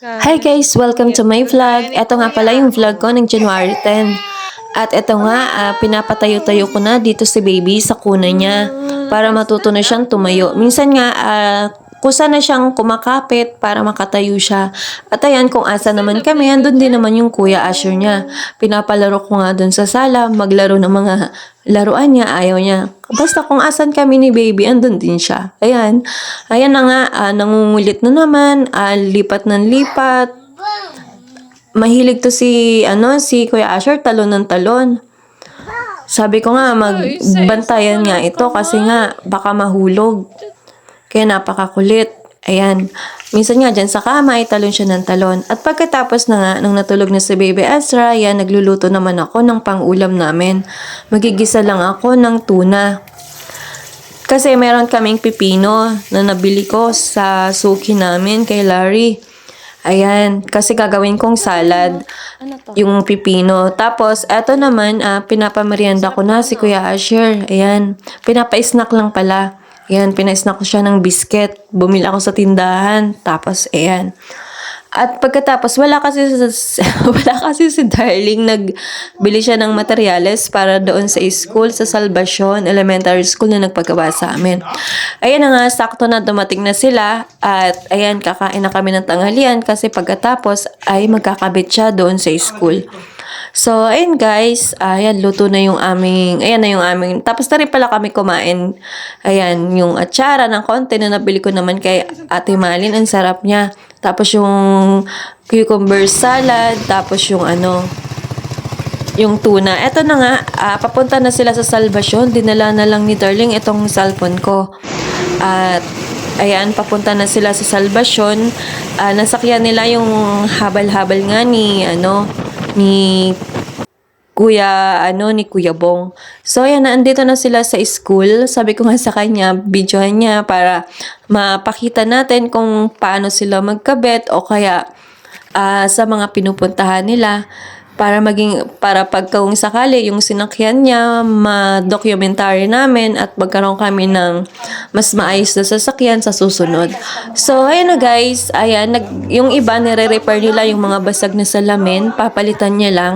Hi guys! Welcome to my vlog. Ito nga pala yung vlog ko ng January 10. At ito nga, pinapatayo-tayo ko na dito si baby sa kuna niya para matuto na siyang tumayo. Minsan nga, kusa na siyang kumakapit para makatayo siya. At ayan, kung asa naman kami, andun din naman yung kuya Asher niya. Pinapalaro ko nga dun sa sala, maglaro ng mga laruan niya, ayaw niya. Basta kung asan kami ni baby, andun din siya. Ayan. Ayan na nga, nangungulit na naman, lipat ng lipat. Mahilig to si Kuya Asher, talon ng talon. Sabi ko nga, magbantayan nga ito kasi nga, baka mahulog. Kaya napakakulit. Ayan. Minsan nga dyan sa kama, talon siya ng talon. At pagkatapos na nga, nung natulog na si Baby Ezra, yan, nagluluto naman ako ng pang-ulam namin. Magigisa lang ako ng tuna. Kasi meron kaming pipino na nabili ko sa suki namin kay Larry. Ayan, kasi gagawin kong salad yung pipino. Tapos, eto naman, pinapamerienda ko na si Kuya Asher. Ayan, pinapa-snack lang pala. Ayan, pina-snack ko siya ng biscuit. Bumili ako sa tindahan. Tapos, ayan. At pagkatapos, wala kasi si Darling. Nagbili siya ng materyales para doon sa school, sa Salvacion Elementary School na nagpagawa sa amin. Ayan na nga, sakto na dumating na sila. At ayan, kakain na kami ng tanghalian kasi pagkatapos ay magkakabit siya doon sa school. So, ayun guys, ayan, luto na yung aming, tapos na rin pala kami kumain. Ayan, yung atsara ng konti na nabili ko naman kay Ate Malin, ang sarap niya. Tapos yung cucumber salad, tapos yung yung tuna. Eto na nga, papunta na sila sa Salvacion, dinala na lang ni Darling itong cellphone ko. At ayan, papunta na sila sa Salvacion. Nasakyan nila yung habal-habal nga ni Kuya Bong. So, ayan, andito na sila sa school. Sabi ko nga sa kanya, videohan niya para mapakita natin kung paano sila magkabet o kaya sa mga pinupuntahan nila para pag kung sakali yung sinakyan niya, ma-documentary namin at magkaroon kami ng mas maayos na sasakyan sa susunod. So, ayan na guys. Ayan, yung iba nire-repair nila yung mga basag na salamin. Papalitan niya lang.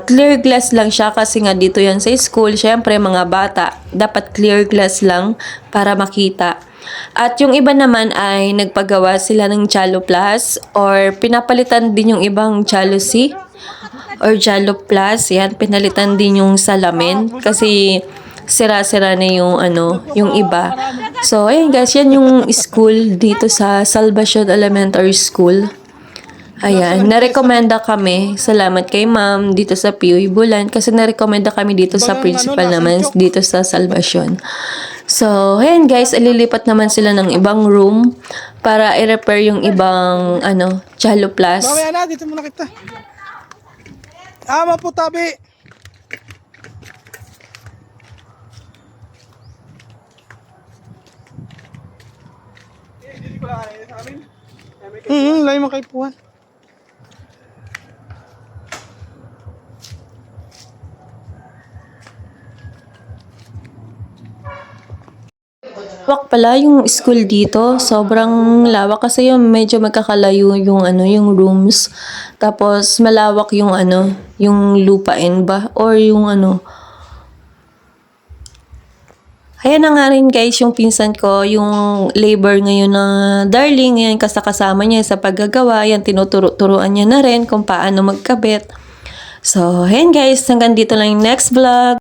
Clear glass lang siya kasi nga dito yan sa school. Syempre, mga bata, dapat clear glass lang para makita. At yung iba naman ay nagpagawa sila ng Jalo Plus or pinapalitan din yung ibang Jalousy or Jalo Plus. Yan, pinalitan din yung salamin kasi sira-sira na yung iba. So, ayun guys, yan yung school dito sa Salvacion Elementary School. Ayan, narekomenda kami. Salamat kay ma'am dito sa PUI Bulan kasi narekomenda kami dito sa principal naman dito sa Salvacion. So, ayan guys, ililipat naman sila ng ibang room para i-repair yung ibang Jalo Plus. Mamaya na, dito muna kita. Maputabi. Layo mo kay Puan. Lawak pala yung school dito. Sobrang lawak kasi yung medyo magkakalayo yung yung rooms. Tapos malawak yung yung lupain ba or yung Ayan na nga rin guys yung pinsan ko, yung labor ngayon na Darling, yan kasama niya sa paggagawa, yan tinuturo-turuan niya na rin kung paano magkabit. So, ayan guys, hanggang dito lang yung next vlog.